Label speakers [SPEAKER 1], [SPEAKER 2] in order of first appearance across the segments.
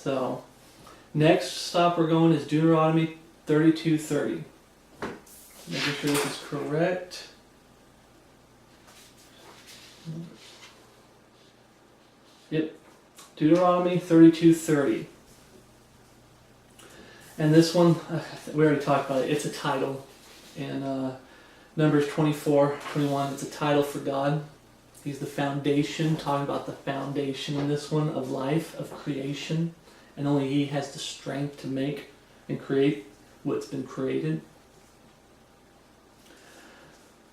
[SPEAKER 1] So, next stop we're going is Deuteronomy 32:30. Making sure this is correct. Yep, Deuteronomy 32:30. And this one, we already talked about it. It's a title. In Numbers 24:21, it's a title for God. He's the foundation, talking about the foundation in this one of life, of creation. And only He has the strength to make and create what's been created.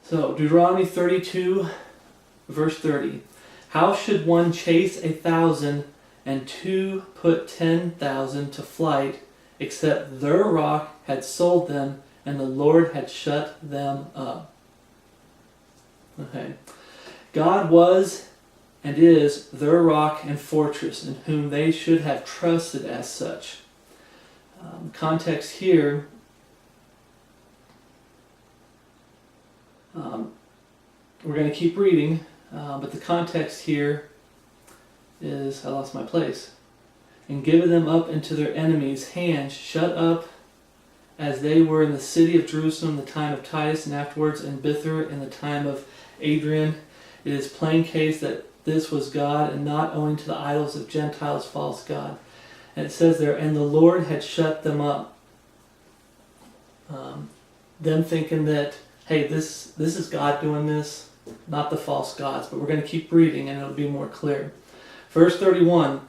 [SPEAKER 1] So, Deuteronomy 32, verse 30. How should one chase 1,000 and two put 10,000 to flight, except their rock had sold them and the Lord had shut them up? Okay. God was and is their rock and fortress, in whom they should have trusted as such. Context here, we're going to keep reading, but the context here is, I lost my place. And given them up into their enemies' hands, shut up as they were in the city of Jerusalem in the time of Titus, and afterwards in Bither in the time of Adrian. It is plain case that this was God, and not owing to the idols of Gentiles, false God. And it says there, and the Lord had shut them up. Them thinking that, hey, this is God doing this, not the false gods. But we're going to keep reading and it'll be more clear. Verse 31,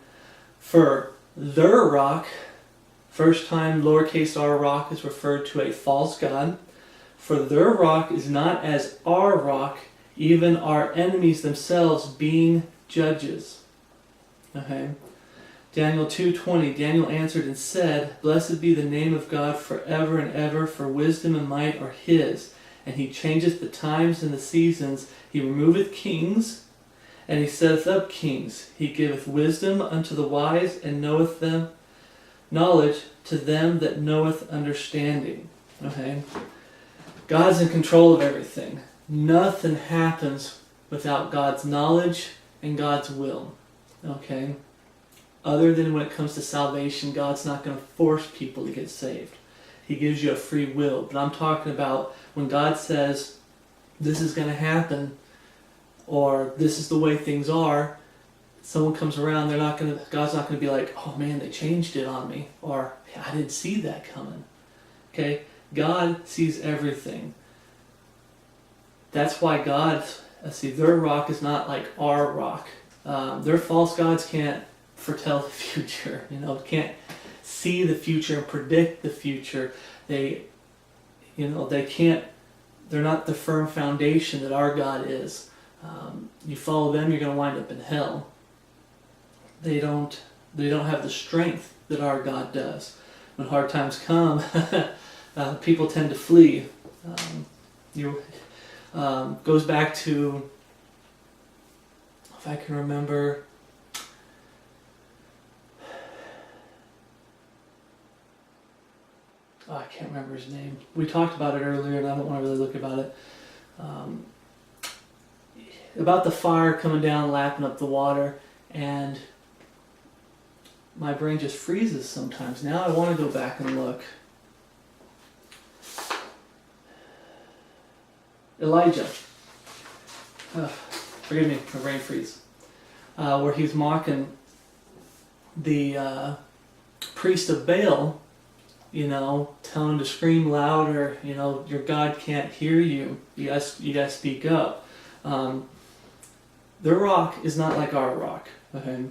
[SPEAKER 1] for their rock, first time lowercase r rock is referred to a false god. For their rock is not as our rock, even our enemies themselves being judges. Okay. Daniel 2:20, Daniel answered and said, Blessed be the name of God forever and ever, for wisdom and might are His. And He changeth the times and the seasons. He removeth kings, and He setteth up kings. He giveth wisdom unto the wise, and knoweth them knowledge to them that knoweth understanding. Okay? God's in control of everything. Nothing happens without God's knowledge and God's will. Okay? Other than when it comes to salvation, God's not going to force people to get saved. He gives you a free will. But I'm talking about when God says, this is going to happen, or this is the way things are, someone comes around, God's not going to be like, oh man, they changed it on me, or I didn't see that coming. Okay? God sees everything. That's why their rock is not like our rock. Their false gods can't foretell the future, can't see the future and predict the future. They're not the firm foundation that our God is. You follow them, you're going to wind up in hell. They don't have the strength that our God does. When hard times come, people tend to flee. Goes back to, if I can remember, I can't remember his name. We talked about it earlier, and I don't want to really look about it. About the fire coming down, lapping up the water, and my brain just freezes sometimes. Now I want to go back and look. Elijah. Forgive me, my brain freeze. Where he's mocking the priest of Baal, telling him to scream louder, your God can't hear you. You guys speak up. Their rock is not like our rock. Okay?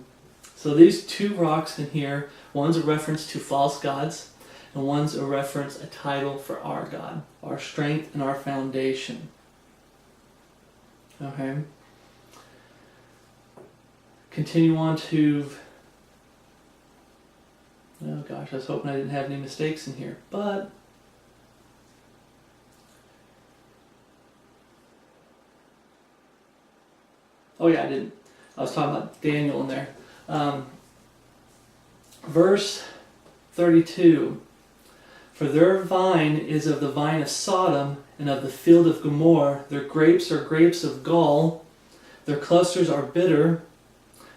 [SPEAKER 1] So these two rocks in here, one's a reference to false gods, and one's a reference, a title for our God, our strength and our foundation. Okay? Continue on to... Oh gosh, I was hoping I didn't have any mistakes in here, but... Oh yeah, I didn't. I was talking about Daniel in there. Verse 32. For their vine is of the vine of Sodom, and of the field of Gomorrah. Their grapes are grapes of gall. Their clusters are bitter.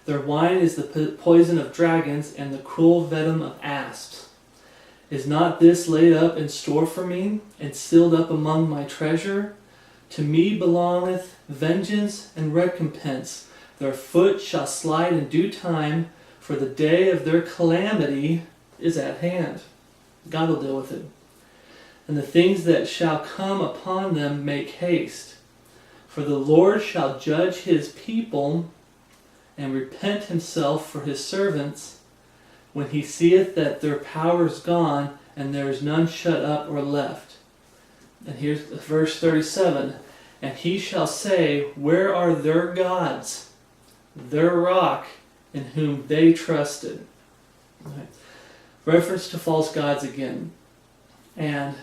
[SPEAKER 1] Their wine is the poison of dragons and the cruel venom of asps. Is not this laid up in store for me, and sealed up among my treasure? To me belongeth vengeance and recompense. Their foot shall slide in due time, for the day of their calamity is at hand. God will deal with it. And the things that shall come upon them make haste. For the Lord shall judge his people, and repent himself for his servants, when he seeth that their power is gone, and there is none shut up or left. And here's verse 37. And he shall say, where are their gods, their rock, in whom they trusted? Right. Reference to false gods again. And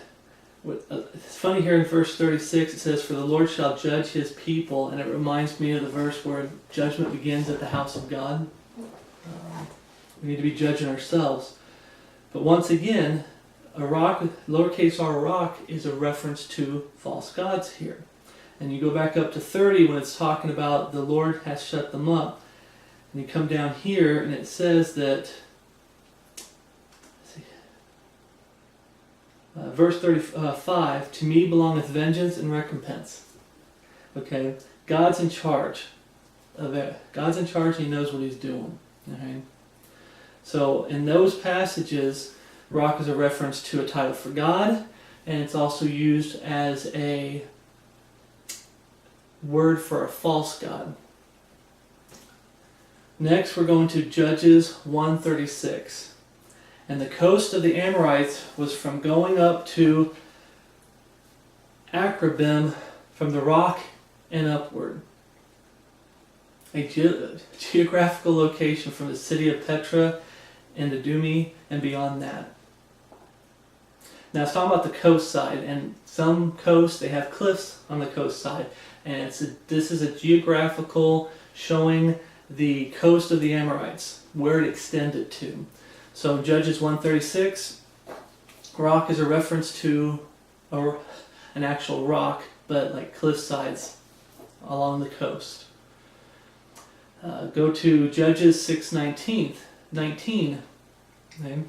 [SPEAKER 1] it's funny here in verse 36, it says, for the Lord shall judge his people. And it reminds me of the verse where judgment begins at the house of God. We need to be judging ourselves. But once again, a rock, lowercase r rock, is a reference to false gods here. And you go back up to 30 when it's talking about the Lord has shut them up. And you come down here and it says that, verse 35, to me belongeth vengeance and recompense. Okay, God's in charge of it. God's in charge and he knows what he's doing. Okay? So in those passages, rock is a reference to a title for God, and it's also used as a word for a false god. Next we're going to Judges 1:36. And the coast of the Amorites was from going up to Akrabim, from the rock and upward. A geographical location from the city of Petra and Adumi and beyond that. Now it's talking about the coast side, and some coasts, they have cliffs on the coast side, and this is a geographical showing the coast of the Amorites, where it extended to. So Judges 1:36, rock is a reference to an actual rock, but like cliff sides along the coast. Go to Judges 6:19. Okay.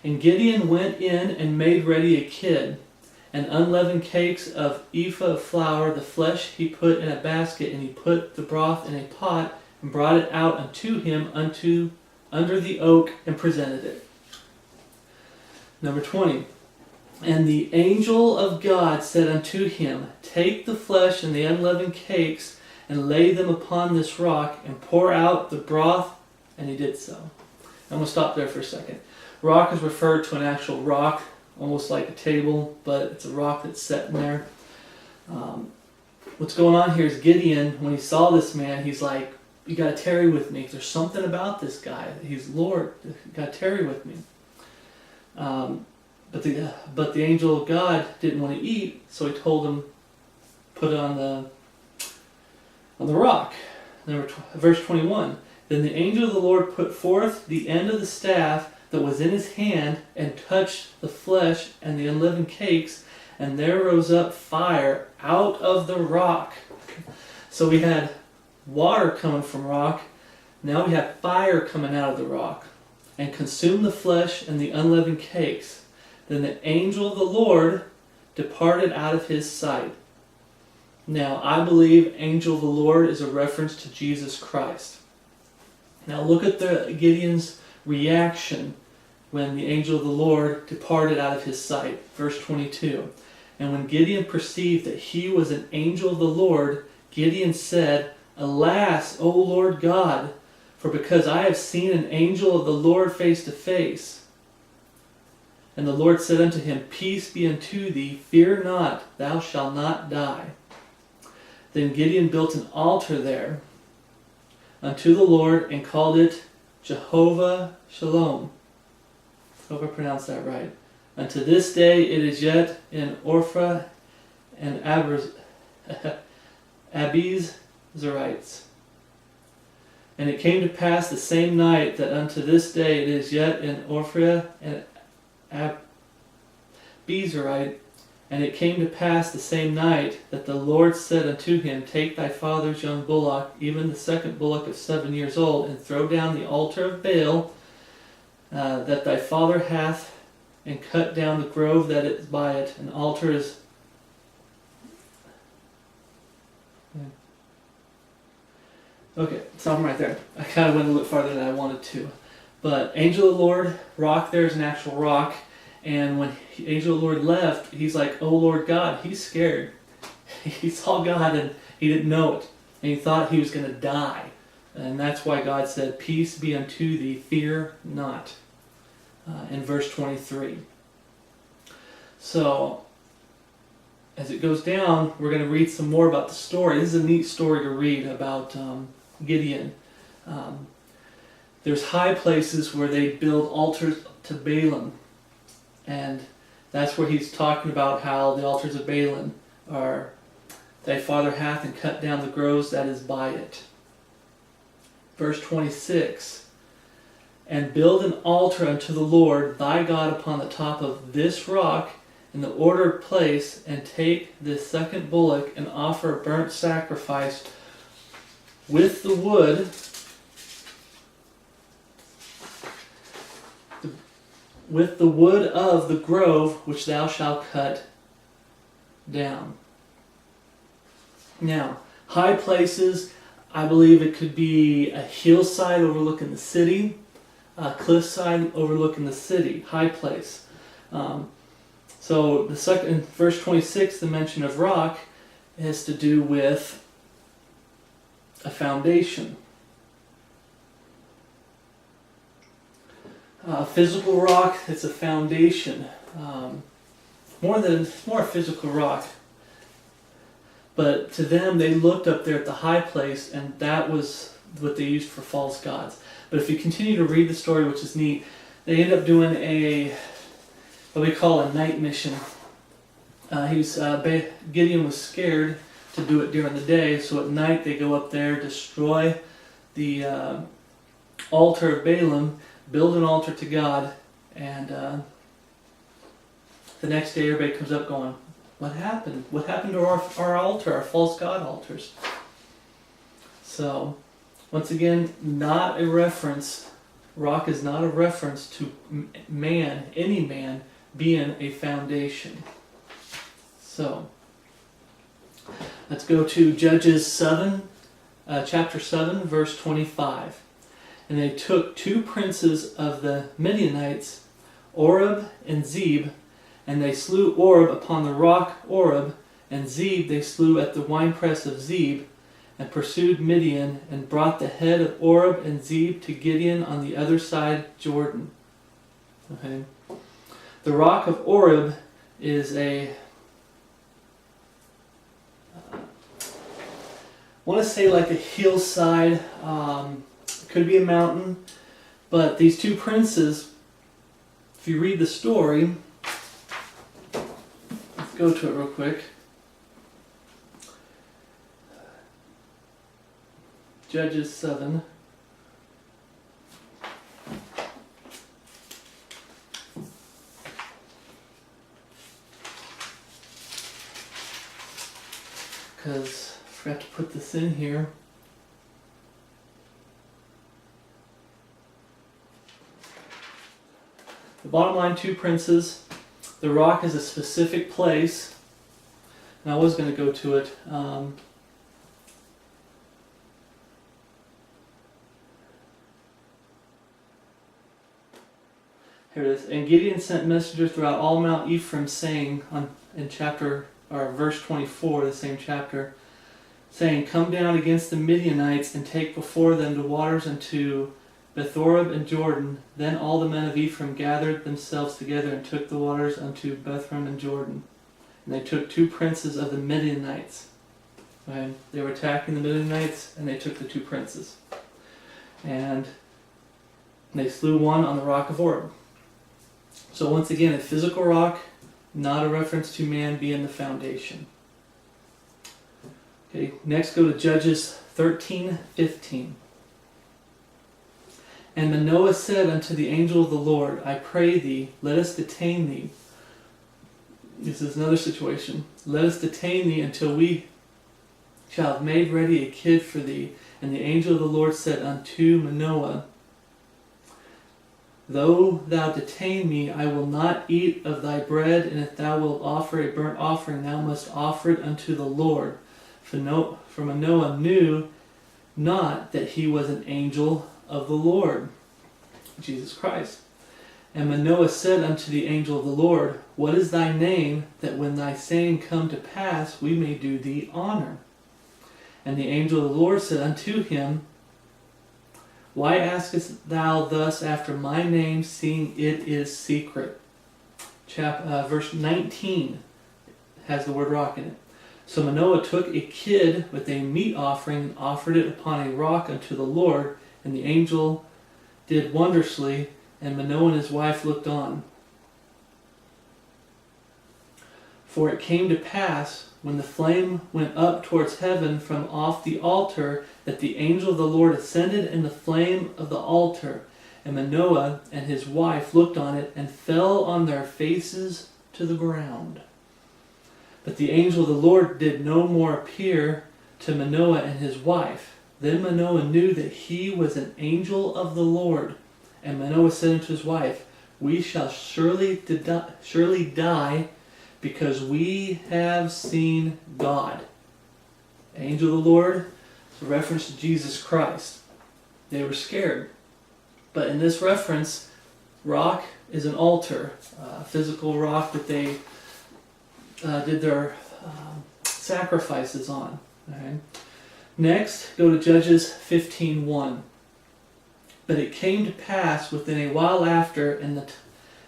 [SPEAKER 1] And Gideon went in and made ready a kid, and unleavened cakes of ephah of flour. The flesh he put in a basket, and he put the broth in a pot, and brought it out unto him under the oak, and presented it. Number 20. And the angel of God said unto him, take the flesh and the unleavened cakes, and lay them upon this rock, and pour out the broth. And he did so. I'm going to stop there for a second. Rock is referred to an actual rock, almost like a table, but it's a rock that's set in there. What's going on here is Gideon, when he saw this man, he's like, you got to tarry with me. There's something about this guy. He's Lord. You got to tarry with me. But the angel of God didn't want to eat, so he told him, put it on the rock. Verse 21. Then the angel of the Lord put forth the end of the staff that was in his hand, and touched the flesh and the unleavened cakes, and there rose up fire out of the rock. So we had water coming from rock, now we have fire coming out of the rock, and consumed the flesh and the unleavened cakes. Then the angel of the Lord departed out of his sight. Now I believe angel of the Lord is a reference to Jesus Christ. Now look at Gideon's reaction when the angel of the Lord departed out of his sight. Verse 22. And when Gideon perceived that he was an angel of the Lord, Gideon said, Alas, O Lord God, for because I have seen an angel of the Lord face to face. And the Lord said unto him, Peace be unto thee, fear not, thou shalt not die. Then Gideon built an altar there unto the Lord, and called it Jehovah Shalom. I hope I pronounced that right. Unto this day it is yet in Ophrah and Abiezrites. And it came to pass the same night that unto this day it is yet in Ophrah and Abiezrite, And it came to pass the same night that the Lord said unto him, Take thy father's young bullock, even the second bullock of 7 years old, and throw down the altar of Baal that thy father hath, and cut down the grove that is by it. An altar is... Okay, stop right there. I kind of went a little farther than I wanted to. But angel of the Lord, rock there is an actual rock. And when angel of the Lord left, he's like, oh Lord God, he's scared. He saw God and he didn't know it. And he thought he was going to die. And that's why God said, Peace be unto thee, fear not. In verse 23. So, as it goes down, we're going to read some more about the story. This is a neat story to read about Gideon. There's high places where they build altars to Balaam. And that's where he's talking about how the altars of Balaam are, thy father hath, and cut down the groves that is by it. Verse 26, and build an altar unto the Lord thy God upon the top of this rock in the ordered place, and take this second bullock and offer a burnt sacrifice with the wood of the grove which thou shalt cut down. Now, high places, I believe it could be a hillside overlooking the city, a cliffside overlooking the city, high place. So the second, in verse 26, the mention of rock has to do with a foundation. Physical rock, it's a foundation. More a physical rock. But to them, they looked up there at the high place, and that was what they used for false gods. But if you continue to read the story, which is neat, they end up doing what we call a night mission. Gideon was scared to do it during the day, so at night they go up there, destroy the altar of Balaam, build an altar to God, and the next day everybody comes up going, what happened? What happened to our altar, our false god altars? So, once again, not a reference, rock is not a reference to man, any man, being a foundation. So, let's go to Judges 7, chapter 7, verse 25. And they took 2 princes of the Midianites, Oreb and Zeb, and they slew Oreb upon the rock Oreb, and Zeb they slew at the winepress of Zeb, and pursued Midian, and brought the head of Oreb and Zeb to Gideon on the other side Jordan. Okay. The rock of Oreb is I want to say like a hillside, could be a mountain, but these 2 princes, if you read the story, let's go to it real quick. Judges 7. Because I forgot to put this in here. The bottom line, 2 princes. The rock is a specific place. And I was going to go to it. Here it is. And Gideon sent messengers throughout all Mount Ephraim, saying, in verse 24, the same chapter, saying, Come down against the Midianites, and take before them the waters unto Bethorab and Jordan. Then all the men of Ephraim gathered themselves together, and took the waters unto Bethram and Jordan. And they took 2 princes of the Midianites. And they were attacking the Midianites, and they took the 2 princes. And they slew one on the rock of Oreb. So once again, a physical rock, not a reference to man being the foundation. Okay, next go to Judges 13:15. And Manoah said unto the angel of the Lord, I pray thee, let us detain thee. This is another situation. Let us detain thee until we shall have made ready a kid for thee. And the angel of the Lord said unto Manoah, Though thou detain me, I will not eat of thy bread, and if thou wilt offer a burnt offering, thou must offer it unto the Lord. For Manoah knew not that he was an angel of the Lord, Jesus Christ. And Manoah said unto the angel of the Lord, What is thy name, that when thy saying come to pass, we may do thee honor? And the angel of the Lord said unto him, Why askest thou thus after my name, seeing it is secret? Verse 19 has the word rock in it. So Manoah took a kid with a meat offering and offered it upon a rock unto the Lord, and the angel did wondrously, and Manoah and his wife looked on. For it came to pass, when the flame went up towards heaven from off the altar, that the angel of the Lord ascended in the flame of the altar. And Manoah and his wife looked on it, and fell on their faces to the ground. But the angel of the Lord did no more appear to Manoah and his wife. Then Manoah knew that he was an angel of the Lord. And Manoah said unto his wife, We shall surely die, because we have seen God. Angel of the Lord is a reference to Jesus Christ. They were scared. But in this reference, rock is an altar, a physical rock that they did their sacrifices on. Okay. Next, go to Judges 15:1. But it came to pass within a while after, in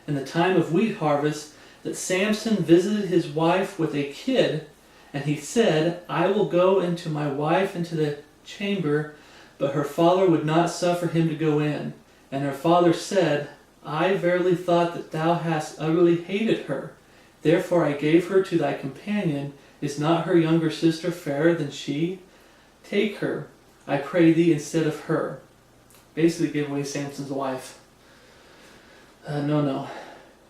[SPEAKER 1] the time of wheat harvest, that Samson visited his wife with a kid, and he said, I will go into my wife into the chamber, but her father would not suffer him to go in. And her father said, I verily thought that thou hast utterly hated her. Therefore I gave her to thy companion. Is not her younger sister fairer than she? Take her, I pray thee, instead of her. Basically gave away Samson's wife. No.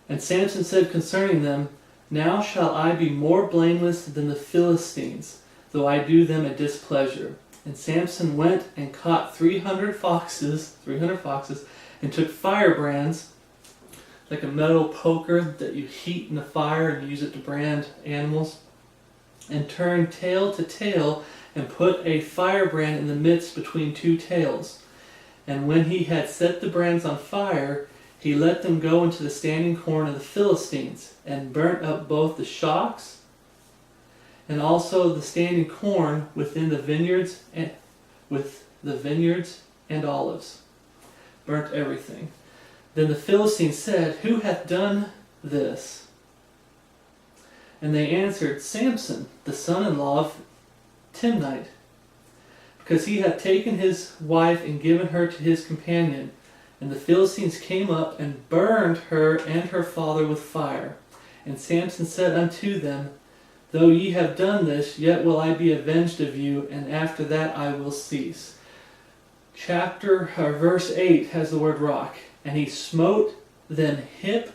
[SPEAKER 1] And Samson said concerning them, Now shall I be more blameless than the Philistines, though I do them a displeasure. And Samson went and caught 300 foxes, and took firebrands, like a metal poker that you heat in the fire and use it to brand animals, and turned tail to tail, and put a firebrand in the midst between two tails. And when he had set the brands on fire, he let them go into the standing corn of the Philistines, and burnt up both the shocks and also the standing corn within the vineyards and olives. Burnt everything. Then the Philistines said, Who hath done this? And they answered, Samson, the son-in-law of Timnite, because he hath taken his wife and given her to his companion. And the Philistines came up and burned her and her father with fire. And Samson said unto them, Though ye have done this, yet will I be avenged of you, and after that I will cease. Verse 8 has the word rock. And he smote them hip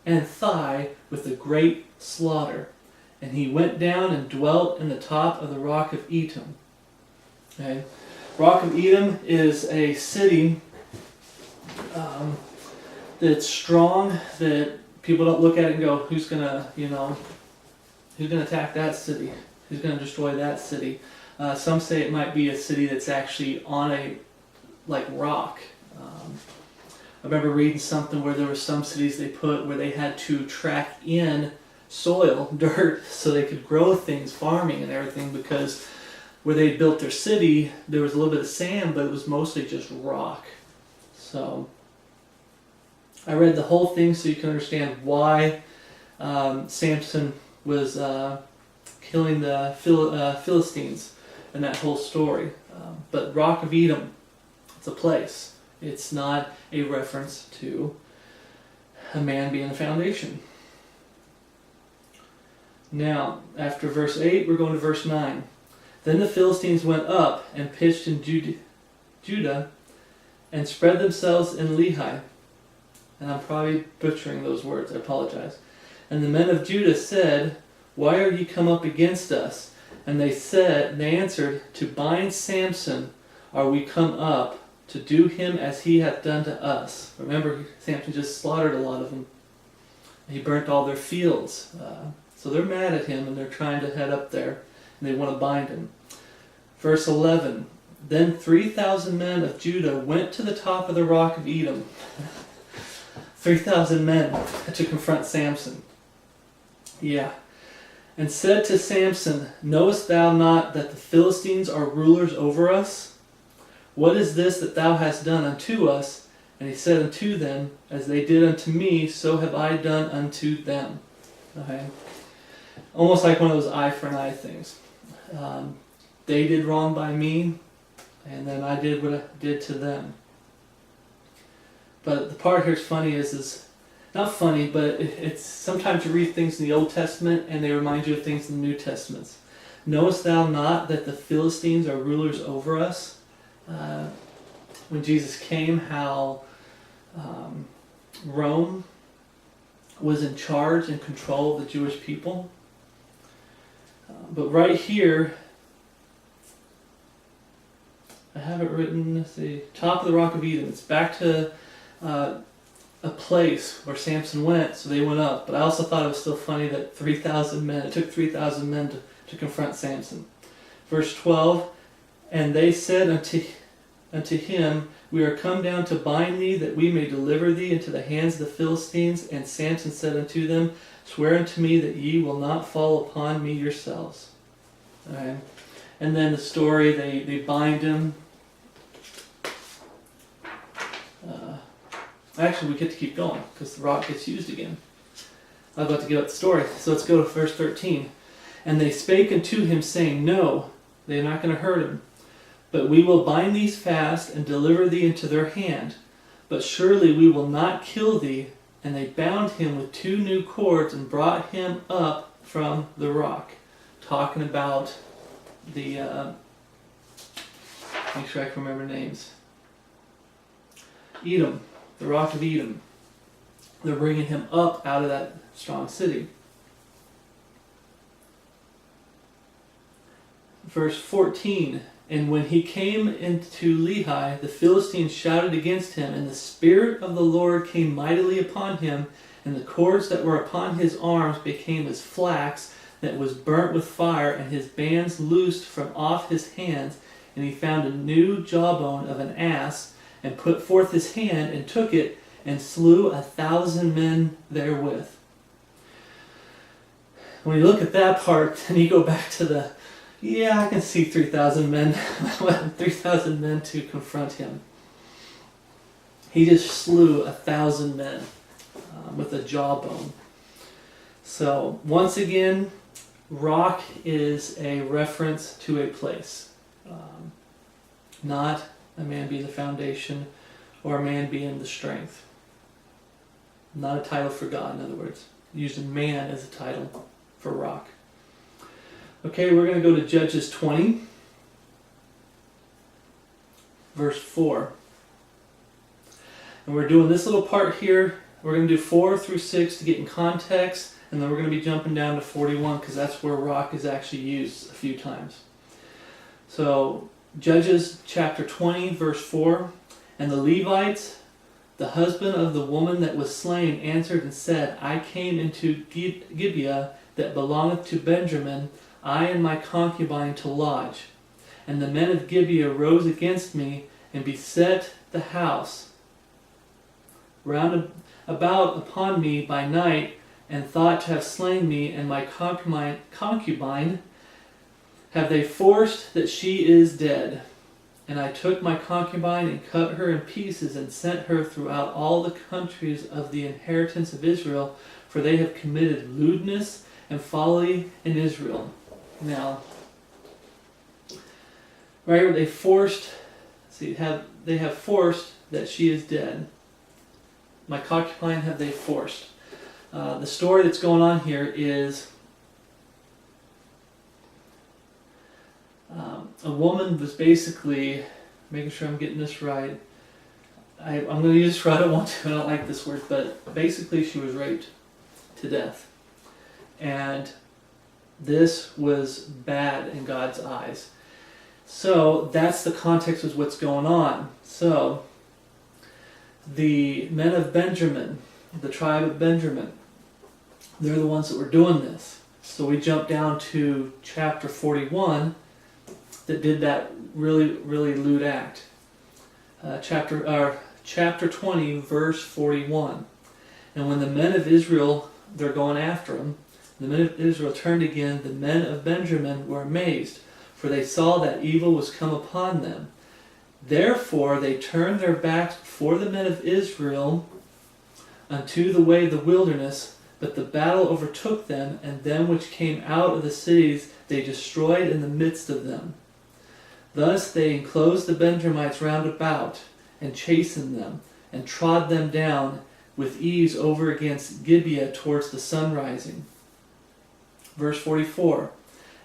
[SPEAKER 1] and thigh with a great slaughter. And he went down and dwelt in the top of the rock of Etam. Okay. Rock of Etam is a city that's strong, that people don't look at it and go, who's gonna attack that city? Who's gonna destroy that city? Some say it might be a city that's actually on a rock. I remember reading something where there were some cities they put where they had to track in soil, dirt, so they could grow things, farming and everything, because where they built their city, there was a little bit of sand, but it was mostly just rock. So I read the whole thing so you can understand why Samson was killing the Philistines and that whole story. But Rock of Edom, it's a place. It's not a reference to a man being a foundation. Now, after verse 8, we're going to verse 9. Then the Philistines went up and pitched in Judah and spread themselves in Lehi. And I'm probably butchering those words, I apologize. And the men of Judah said, Why are ye come up against us? And they answered, To bind Samson are we come up, to do him as he hath done to us. Remember, Samson just slaughtered a lot of them. He burnt all their fields. So they're mad at him, and they're trying to head up there, and they want to bind him. Verse 11, Then 3,000 men of Judah went to the top of the rock of Edom. 3,000 men to confront Samson. Yeah. And said to Samson, Knowest thou not that the Philistines are rulers over us? What is this that thou hast done unto us? And he said unto them, As they did unto me, so have I done unto them. Okay? Almost like one of those eye for an eye things. They did wrong by me, and then I did what I did to them. But the part here is funny is not funny, but it's sometimes you read things in the Old Testament and they remind you of things in the New Testament. Knowest thou not that the Philistines are rulers over us? When Jesus came, how Rome was in charge and control of the Jewish people. But right here, I have it written, let's see, top of the rock of Edom. It's back to a place where Samson went, so they went up. But I also thought it was still funny that 3,000 men, it took 3,000 men to confront Samson. Verse 12, And they said unto him, We are come down to bind thee, that we may deliver thee into the hands of the Philistines. And Samson said unto them, Swear unto me that ye will not fall upon me yourselves. Okay. And then the story, they bind him. Actually, we get to keep going, because the rock gets used again. I'm about to give up the story, so let's go to verse 13. And they spake unto him, saying, No, they are not going to hurt him. But we will bind these fast, and deliver thee into their hand. But surely we will not kill thee. And they bound him with 2 new cords, and brought him up from the rock. Talking about the, make sure I can remember names. Edom, the rock of Edom. They're bringing him up out of that strong city. Verse 14, And when he came into Lehi, the Philistines shouted against him, and the Spirit of the Lord came mightily upon him, and the cords that were upon his arms became as flax that was burnt with fire, and his bands loosed from off his hands. And he found a new jawbone of an ass, and put forth his hand, and took it, and slew 1,000 men therewith. When you look at that part, then you go back to I can see 3,000 men, 3,000 men to confront him. He just slew 1,000 men with a jawbone. So, once again, rock is a reference to a place. Not a man being the foundation or a man being the strength. Not a title for God, in other words. Using man as a title for rock. Okay, we're going to go to Judges 20, verse 4. And we're doing this little part here. We're going to do 4 through 6 to get in context, and then we're going to be jumping down to 41 because that's where rock is actually used a few times. So, Judges chapter 20, verse 4. And the Levites, the husband of the woman that was slain, answered and said, I came into Gibeah that belongeth to Benjamin, I and my concubine to lodge. And the men of Gibeah rose against me, and beset the house round about upon me by night, and thought to have slain me and my concubine have they forced that she is dead. And I took my concubine and cut her in pieces, and sent her throughout all the countries of the inheritance of Israel, for they have committed lewdness and folly in Israel. Now, right where they have forced that she is dead. My concubine have they forced. The story that's going on here is a woman was basically, making sure I'm getting this right. I'm going to use this right, I don't want to, I don't like this word, but basically she was raped to death. And this was bad in God's eyes. So that's the context of what's going on. So the men of Benjamin, the tribe of Benjamin, they're the ones that were doing this. So we jump down to chapter 41 that did that really, really lewd act. Chapter 20, verse 41. And when the men of Israel, they're going after him, the men of Israel turned again, the men of Benjamin were amazed, for they saw that evil was come upon them. Therefore they turned their backs before the men of Israel unto the way of the wilderness, but the battle overtook them, and them which came out of the cities they destroyed in the midst of them. Thus they enclosed the Benjamites round about, and chastened them, and trod them down with ease over against Gibeah towards the sun rising. Verse 44,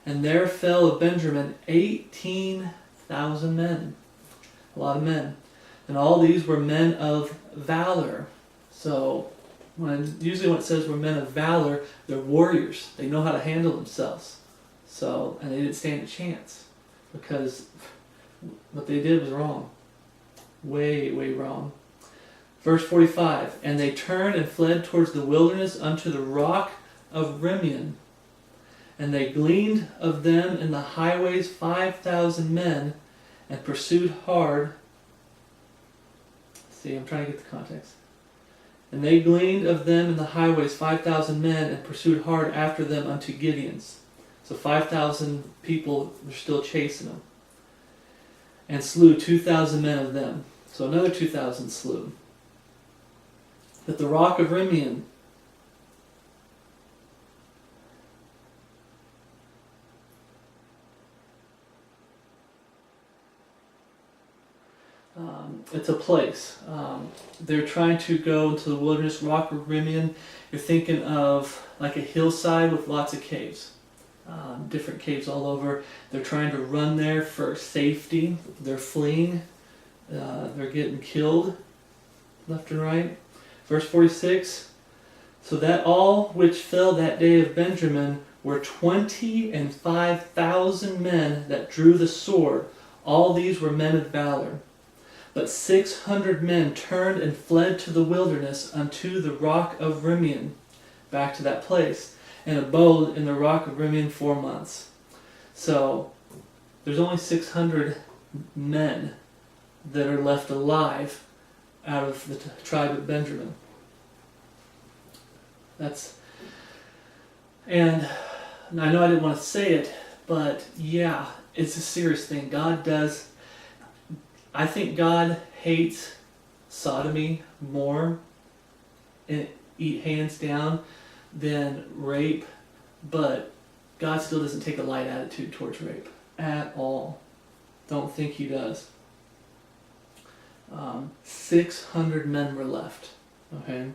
[SPEAKER 1] and there fell of Benjamin 18,000 men. A lot of men. And all these were men of valor. So usually when it says we're men of valor, they're warriors. They know how to handle themselves. So, and they didn't stand a chance, because what they did was wrong. Way, way wrong. Verse 45, and they turned and fled towards the wilderness unto the rock of Rimmon. And they gleaned of them in the highways 5,000 men, and pursued hard. See, I'm trying to get the context. And they gleaned of them in the highways 5,000 men, and pursued hard after them unto Gibeon's. So 5,000 people were still chasing them. And slew 2,000 men of them. So another 2,000 slew. But the rock of Rimmon, it's a place. They're trying to go into the wilderness. Rock of Rimmon, you're thinking of like a hillside with lots of caves. Different caves all over. They're trying to run there for safety. They're fleeing. They're getting killed left and right. Verse 46, so that all which fell that day of Benjamin were 25,000 men that drew the sword. All these were men of valor. But 600 men turned and fled to the wilderness unto the rock of Rimmon, back to that place, and abode in the rock of Rimmon 4 months. So there's only 600 men that are left alive out of the tribe of Benjamin. And I know I didn't want to say it, but yeah, it's a serious thing. I think God hates sodomy more, hands down, than rape, but God still doesn't take a light attitude towards rape at all. Don't think he does. 600 men were left. Okay, and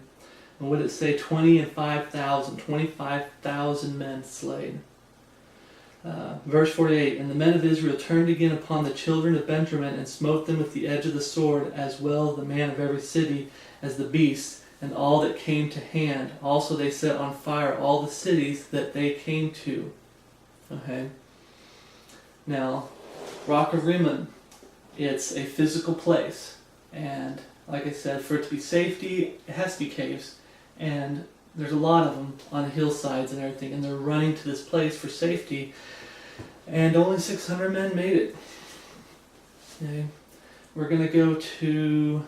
[SPEAKER 1] what did it say? 25,000 men slain. Verse 48, and the men of Israel turned again upon the children of Benjamin, and smote them with the edge of the sword, as well the man of every city as the beasts, and all that came to hand. Also they set on fire all the cities that they came to. Okay. Now, Rock of Rimmon, it's a physical place. And like I said, for it to be safety, it has to be caves. And there's a lot of them on the hillsides and everything. And they're running to this place for safety. And only 600 men made it. Okay. We're going to go to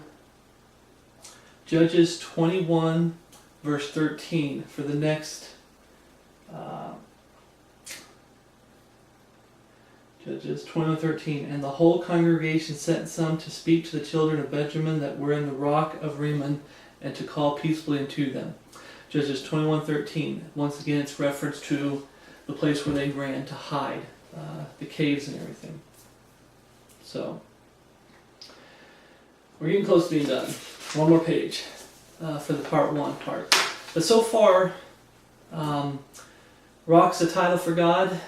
[SPEAKER 1] Judges 21, verse 13 for the next Judges 21:13, and the whole congregation sent some to speak to the children of Benjamin that were in the rock of Rimmon, and to call peaceably unto them. Judges 21:13. Once again, it's reference to the place where they ran to hide, the caves and everything. So we're getting close to being done. One more page for the part one part. But so far, rock's a title for God,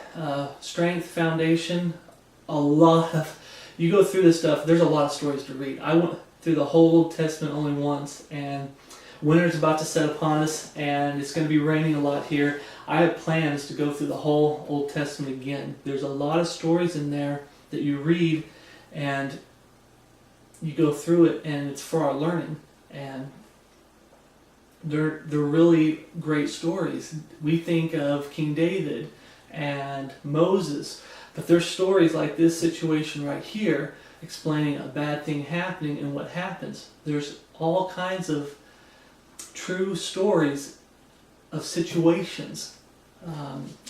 [SPEAKER 1] strength, foundation, you go through this stuff, there's a lot of stories to read. I went through the whole Old Testament only once, and winter's about to set upon us, and it's going to be raining a lot here. I have plans to go through the whole Old Testament again. There's a lot of stories in there that you read, and you go through it, and it's for our learning. And they're really great stories. We think of King David and Moses, but there's stories like this situation right here explaining a bad thing happening and what happens. There's all kinds of true stories of situations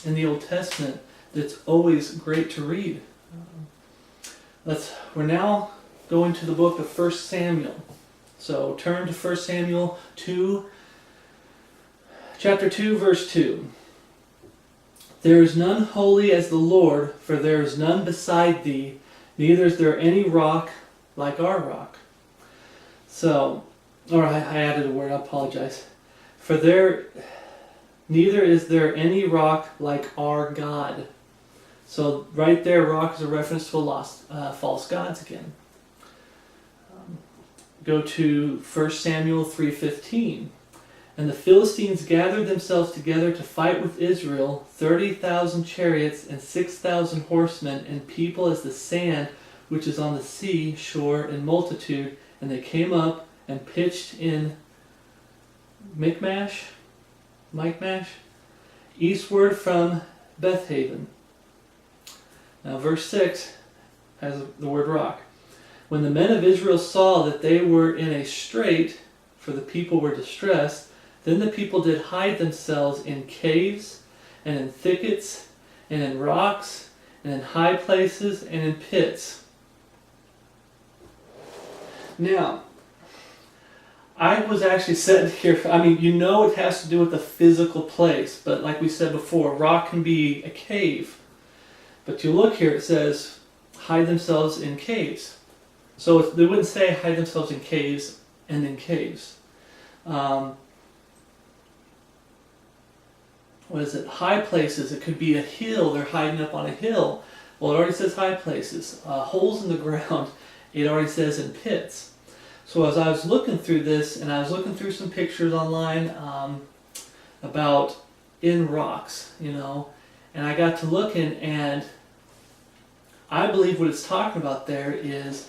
[SPEAKER 1] in the Old Testament that's always great to read. We're now going to the book of 1 Samuel. So turn to 1 Samuel 2, chapter 2, verse 2. There is none holy as the Lord, for there is none beside thee, neither is there any rock like our rock. So, I added a word, I apologize. Neither is there any rock like our God. So right there, rock is a reference to false gods again. Go to 1 Samuel 3:15. And the Philistines gathered themselves together to fight with Israel, 30,000 chariots and 6,000 horsemen, and people as the sand which is on the sea shore in multitude. And they came up and pitched in Michmash, eastward from Bethaven. Now verse 6 has the word rock. When the men of Israel saw that they were in a strait, for the people were distressed, then the people did hide themselves in caves, and in thickets, and in rocks, and in high places, and in pits. Now, I was actually sitting here, it has to do with the physical place, but like we said before, rock can be a cave. But you look here, it says, hide themselves in caves. So they wouldn't say hide themselves in caves and in caves. High places, it could be a hill, they're hiding up on a hill. Well, it already says high places. Holes in the ground, it already says in pits. So as I was looking through this, and I was looking through some pictures online about in rocks, and I got to looking, and I believe what it's talking about there is,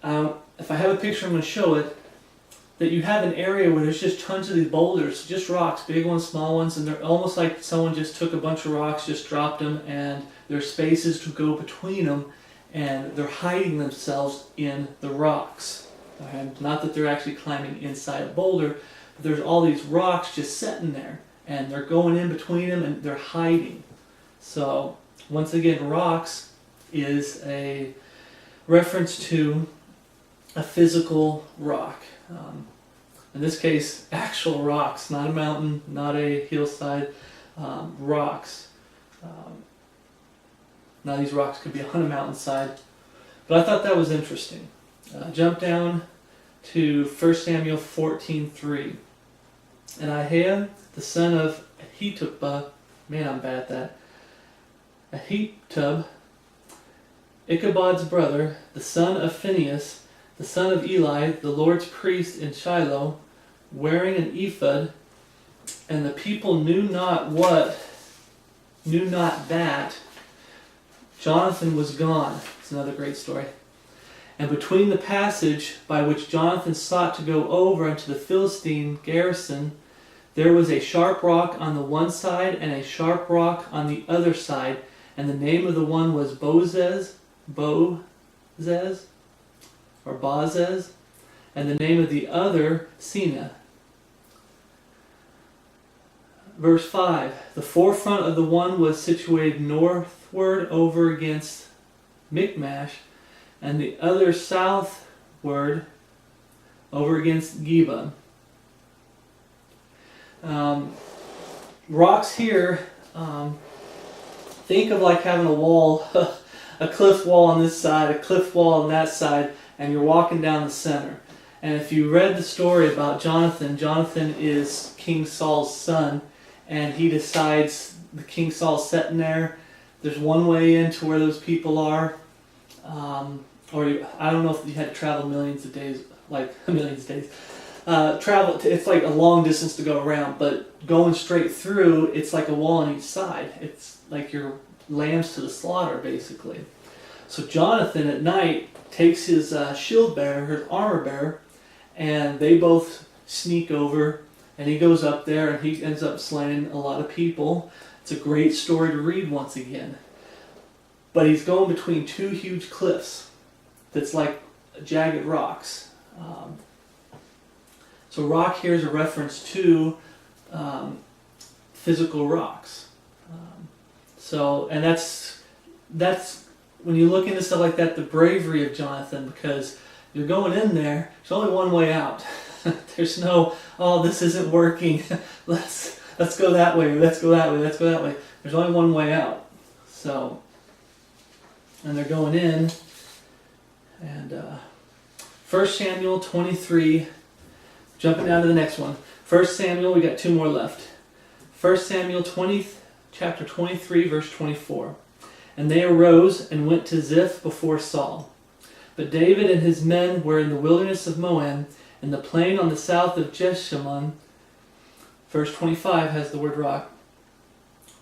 [SPEAKER 1] if I have a picture, I'm going to show it, that you have an area where there's just tons of these boulders, just rocks, big ones, small ones, and they're almost like someone just took a bunch of rocks, just dropped them, and there's spaces to go between them, and they're hiding themselves in the rocks. Okay? Not that they're actually climbing inside a boulder, but there's all these rocks just sitting there, and they're going in between them, and they're hiding. So, once again, rocks is a reference to a physical rock. In this case, actual rocks, not a mountain, not a hillside, rocks. Now these rocks could be on a mountainside, but I thought that was interesting. Jump down to 1 Samuel 14:3. And Ahiah, the son of Ahitub, man, I'm bad at that. Ahitub, Ichabod's brother, the son of Phinehas, the son of Eli, the Lord's priest in Shiloh, wearing an ephod, and the people knew not that Jonathan was gone. It's another great story. And between the passage by which Jonathan sought to go over unto the Philistine garrison, there was a sharp rock on the one side and a sharp rock on the other side, and the name of the one was Bozez, and the name of the other Sina. Verse 5, the forefront of the one was situated northward over against Michmash, and the other southward over against Geba. Rocks here, think of like having a wall, a cliff wall on this side, a cliff wall on that side, and you're walking down the center. And if you read the story about Jonathan, Jonathan is King Saul's son, and he decides, the King Saul's sitting there, there's one way into where those people are, I don't know if you had to travel millions of days, travel. It's like a long distance to go around, but going straight through, it's like a wall on each side. It's like your lambs to the slaughter, basically. So Jonathan at night takes his shield bearer, his armor bearer, and they both sneak over, and he goes up there, and he ends up slaying a lot of people. It's a great story to read once again. But he's going between two huge cliffs that's like jagged rocks. So rock here is a reference to physical rocks. And that's when you look into stuff like that, the bravery of Jonathan, because you're going in there, there's only one way out. There's no, oh, this isn't working. Let's go that way, or let's go that way, let's go that way. There's only one way out. So, and they're going in, and 1 Samuel 23, jumping down to the next one. 1 Samuel, we got two more left. 1 Samuel chapter 23, verse 24. And they arose and went to Ziph before Saul. But David and his men were in the wilderness of Moab, in the plain on the south of Jeshimon. Verse 25 has the word rock.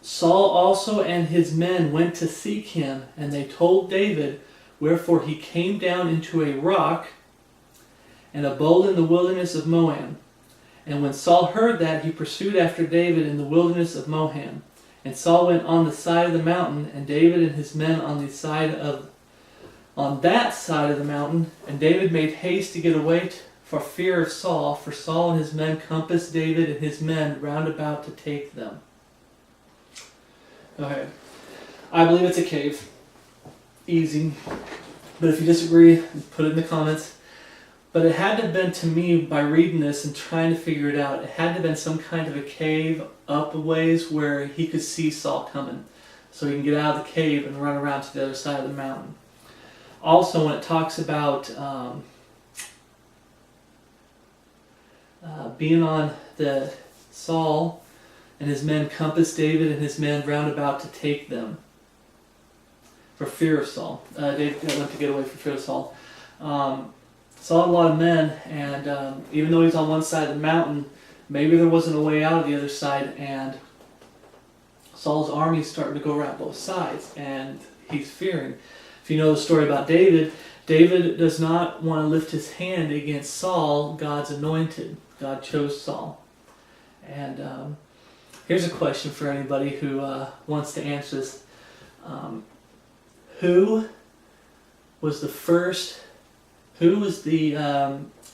[SPEAKER 1] Saul also and his men went to seek him, and they told David, wherefore he came down into a rock and abode in the wilderness of Moab. And when Saul heard that, he pursued after David in the wilderness of Moab. And Saul went on the side of the mountain, and David and his men on that side of the mountain. And David made haste to get away for fear of Saul, for Saul and his men compassed David and his men round about to take them. Okay, I believe it's a cave. Easy. But if you disagree, put it in the comments. But it had to have been, to me, by reading this and trying to figure it out, it had to have been some kind of a cave up a ways where he could see Saul coming. So he can get out of the cave and run around to the other side of the mountain. Also, when it talks about being on the Saul and his men compassed David and his men round about to take them for fear of Saul. David went to get away for fear of Saul. Saul had a lot of men, and even though he's on one side of the mountain, maybe there wasn't a way out of the other side, and Saul's army's starting to go around both sides, and he's fearing. If you know the story about David, David does not want to lift his hand against Saul, God's anointed. God chose Saul. And here's a question for anybody who wants to answer this. Who was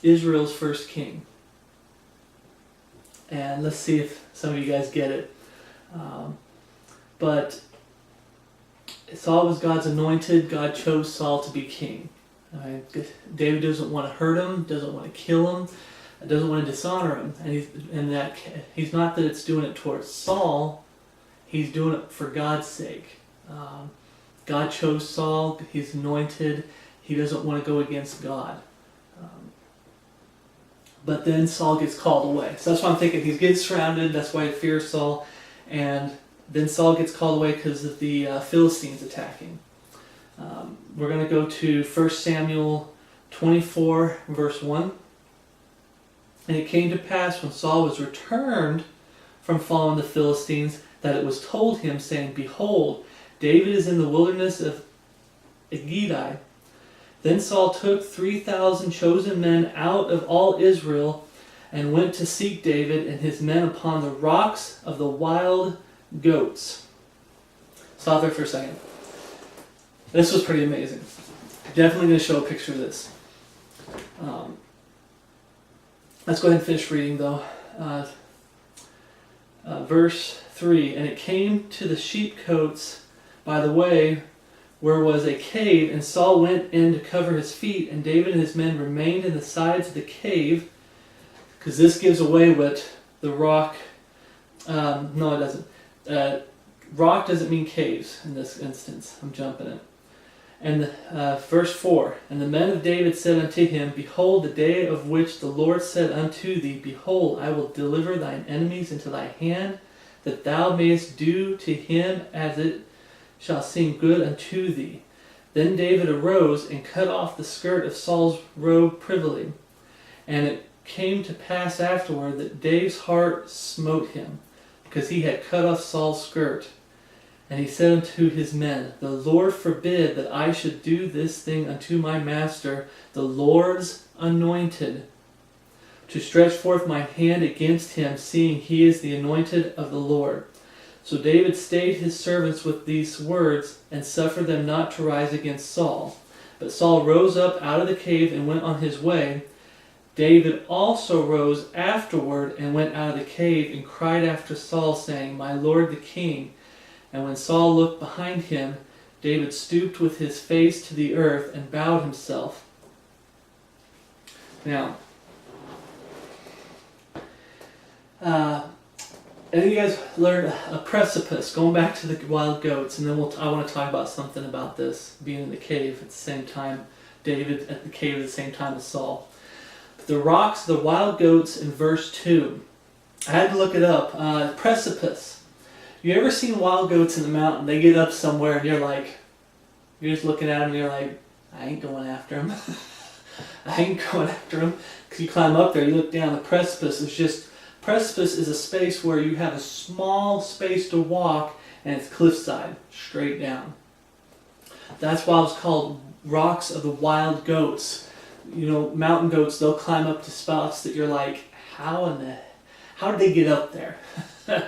[SPEAKER 1] Israel's first king? And let's see if some of you guys get it. But Saul was God's anointed. God chose Saul to be king. Right? David doesn't want to hurt him, doesn't want to kill him, doesn't want to dishonor him. And he's not that it's doing it towards Saul, he's doing it for God's sake. God chose Saul, he's anointed, he doesn't want to go against God. But then Saul gets called away. So that's why I'm thinking he's getting surrounded, that's why he fears Saul, and then Saul gets called away because of the Philistines attacking. We're going to go to 1 Samuel 24, verse 1. And it came to pass when Saul was returned from following the Philistines, that it was told him, saying, Behold, David is in the wilderness of Engedi. Then Saul took 3,000 chosen men out of all Israel, and went to seek David and his men upon the rocks of the wild goats. Stop there for a second. This was pretty amazing. Definitely going to show a picture of this. Let's go ahead and finish reading though. Verse 3. And it came to the sheepcotes by the way where was a cave, and Saul went in to cover his feet, and David and his men remained in the sides of the cave, because this gives away what the rock... no, it doesn't. Rock doesn't mean caves in this instance. I'm jumping it. And verse 4, And the men of David said unto him, Behold, the day of which the Lord said unto thee, Behold, I will deliver thine enemies into thy hand, that thou mayest do to him as it shall seem good unto thee. Then David arose and cut off the skirt of Saul's robe privily. And it came to pass afterward that David's heart smote him, because he had cut off Saul's skirt. And he said unto his men, The Lord forbid that I should do this thing unto my master, the Lord's anointed, to stretch forth my hand against him, seeing he is the anointed of the Lord. So David stayed his servants with these words, and suffered them not to rise against Saul. But Saul rose up out of the cave and went on his way. David also rose afterward and went out of the cave and cried after Saul, saying, My lord the king. And when Saul looked behind him, David stooped with his face to the earth and bowed himself. Now, I think you guys learned a precipice, going back to the wild goats, and then I want to talk about something about this, being in the cave at the same time, David at the cave at the same time as Saul. The rocks, the wild goats in verse 2. I had to look it up. Precipice. You ever seen wild goats in the mountain? They get up somewhere and you're just looking at them and you're like, I ain't going after them. I ain't going after them. Because you climb up there, you look down, the precipice is a space where you have a small space to walk and it's cliffside, straight down. That's why it's called rocks of the wild goats. You know, mountain goats, they'll climb up to spots that you're like, how did they get up there?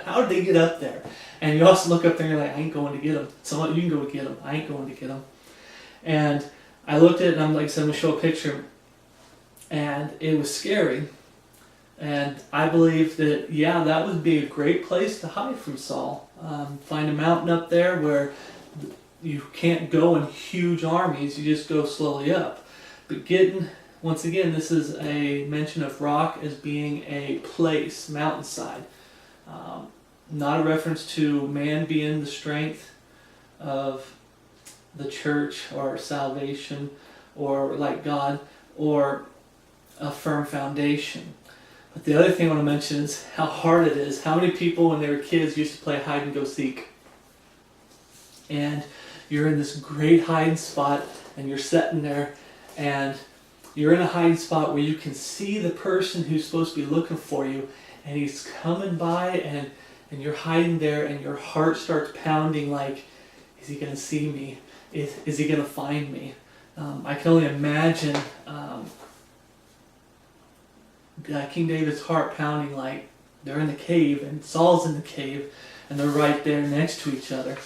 [SPEAKER 1] How did they get up there? And you also look up there and you're like, I ain't going to get them. So you can go get them. I ain't going to get them. And I looked at it and I'm like, so I'm going to show a picture. And it was scary. And I believe that, yeah, that would be a great place to hide from Saul. Find a mountain up there where you can't go in huge armies. You just go slowly up. But once again, this is a mention of rock as being a place, mountainside. Not a reference to man being the strength of the church or salvation or like God or a firm foundation. But the other thing I want to mention is how hard it is. How many people when they were kids used to play hide and go seek? And you're in this great hiding spot and you're sitting there and you're in a hiding spot where you can see the person who's supposed to be looking for you, and he's coming by and you're hiding there and your heart starts pounding like, is he going to see me? Is he going to find me? I can only imagine King David's heart pounding like they're in the cave and Saul's in the cave and they're right there next to each other.